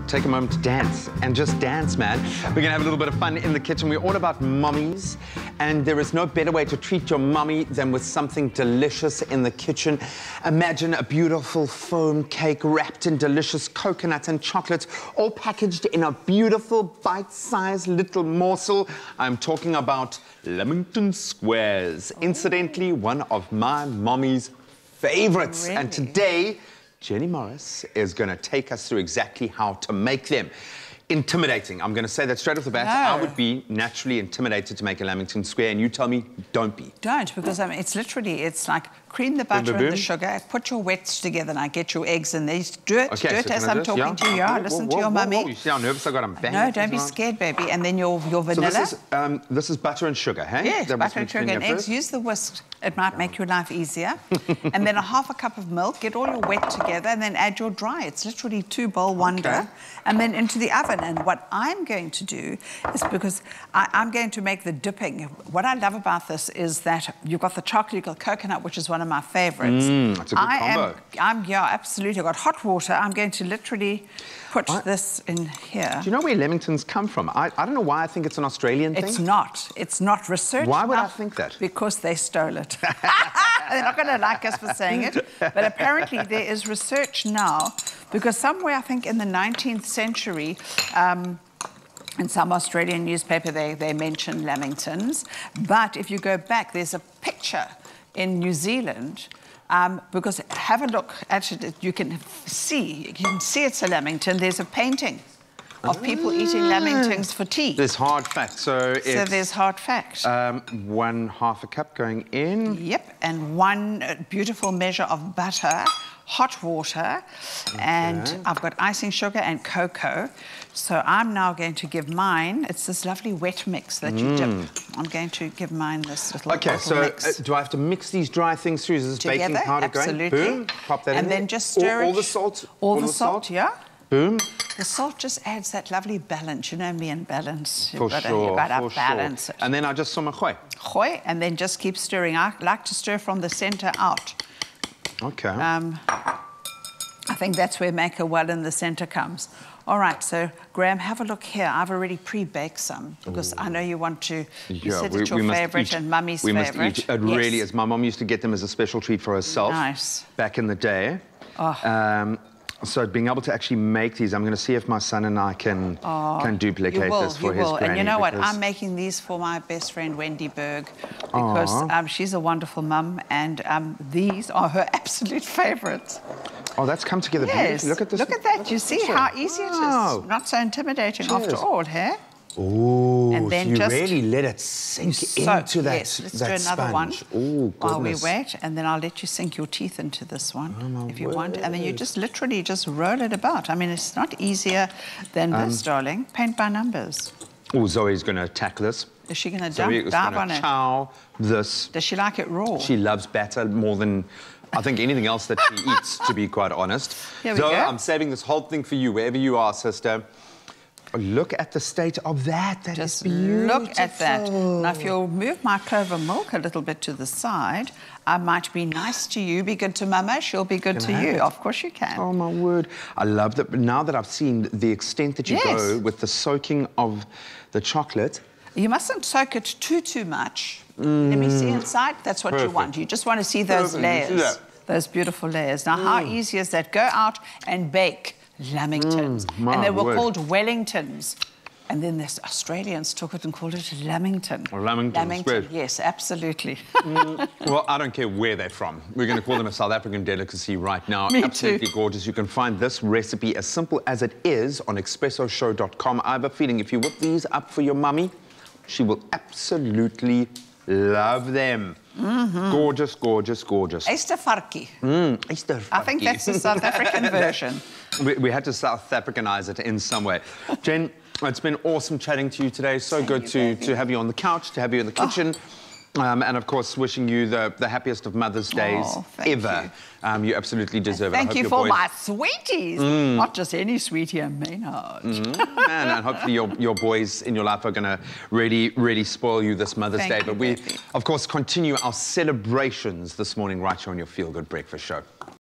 take a moment to dance and just dance, man. We're gonna have a little bit of fun in the kitchen. We're all about mummies, and there is no better way to treat your mummy than with something delicious in the kitchen. Imagine a beautiful foam cake wrapped in delicious coconut and chocolate, all packaged in a beautiful bite-sized little morsel. I'm talking about Lamington squares. Oh. Incidentally, one of my mommy's favorites. Really? And today, Jenny Morris is going to take us through exactly how to make them. Intimidating. I'm going to say that straight off the bat. No. I would be naturally intimidated to make a Lamington square, and you tell me, don't be. Don't, because I mean, it's like cream the butter and the sugar, put your wets together, and I get your eggs in these. Do it, okay, do it as I'm talking to you. Yeah, listen to your mummy. You see how nervous I got? I'm banging. No, don't be scared, baby. And then your vanilla. So this is butter and sugar, hey? Yes, butter and sugar and eggs. Use the whisk. It might make your life easier. And then a half a cup of milk. Get all your wet together, and then add your dry. It's literally 2-bowl wonder. Okay. And then into the oven. And what I'm going to do is, because I'm going to make the dipping. What I love about this is that you've got the chocolate, you've got coconut, which is one of my favorites. That's a good combo. Yeah, absolutely. I've got hot water. I'm going to literally put this in here. Do you know where Lamingtons come from? I don't know why I think it's an Australian thing. It's not. It's not. Research. Why would I think that? Because they stole it. They're not going to like us for saying it. But apparently there is research now, because somewhere, I think in the 19th century, in some Australian newspaper, they mention Lamingtons. But if you go back, there's a picture in New Zealand, because have a look at it, you can see it's a Lamington. There's a painting of people eating Lamingtons for tea. There's hard fat, so there's hard fat. 1/2 a cup going in. Yep, and 1 beautiful measure of butter, hot water, and I've got icing sugar and cocoa. So I'm now going to give mine, it's this lovely wet mix that you dip. I'm going to give mine this little mix. Do I have to mix these dry things through? Is this baking powder going? Absolutely. Boom, pop that in and then just stir all the salt? All the salt, yeah. Boom. The salt just adds that lovely balance. You know me and balance. For sure, you've got to balance it. And then I just saw my khoe. Khoe, and then just keep stirring. I like to stir from the center out. Okay. I think that's where make a well in the center comes. All right, so Graham, have a look here. I've already pre-baked some, because I know you want to. You said it's your favorite and Mummy's favorite. We must eat. It really is. My mum used to get them as a special treat for herself. Nice. Back in the day. Oh. So being able to actually make these, I'm going to see if my son and I can duplicate this for his granny. And you know what? I'm making these for my best friend Wendy Berg, because she's a wonderful mum, and these are her absolute favourites. Oh, that's come together beautifully. Look at this. Look at that. You see how easy it is? Not so intimidating after all, hey? Oh, and then so you really let it sink into that, yes, let's do another one while we wait, and then I'll let you sink your teeth into this one if you want, and then you just literally just roll it about. I mean, it's not easier than this, darling. Paint by numbers. Oh, Zoe's going to attack this. Is she going to dive on it? Chow this. Does she like it raw? She loves batter more than I think anything else that she eats, to be quite honest. Here we go. I'm saving this whole thing for you, wherever you are, sister. Look at the state of that. That is beautiful. Look at that. Now, if you'll move my clover milk a little bit to the side, I might be nice to you, be good to Mama, she'll be good to you. Of course you can. Oh, my word. I love that. But now that I've seen the extent that you go with the soaking of the chocolate. You mustn't soak it too much. Let me see inside. That's what you want. You just want to see those layers, those beautiful layers. Now, how easy is that? Go out and bake Lamingtons. And they were called Wellingtons. And then the Australians took it and called it Lamington. Or Lamington, yes, absolutely. Well, I don't care where they're from. We're going to call them a South African delicacy right now. Me absolutely too. Gorgeous. You can find this recipe, as simple as it is, on expressoshow.com. I have a feeling if you whip these up for your mummy, she will absolutely love them. Gorgeous, gorgeous, gorgeous. Eastervarkie. Eastervarkie. I think that's the South African version. We had to South Africanize it in some way. Jen, it's been awesome chatting to you today. So good to have you on the couch, to have you in the kitchen. And of course, wishing you the happiest of Mother's Days ever. You absolutely deserve it. Thank you for my sweeties. Not just any sweetie, a Maynard. And hopefully your boys in your life are going to really, really spoil you this Mother's Day. But we, of course, continue our celebrations this morning right here on your Feel Good Breakfast Show.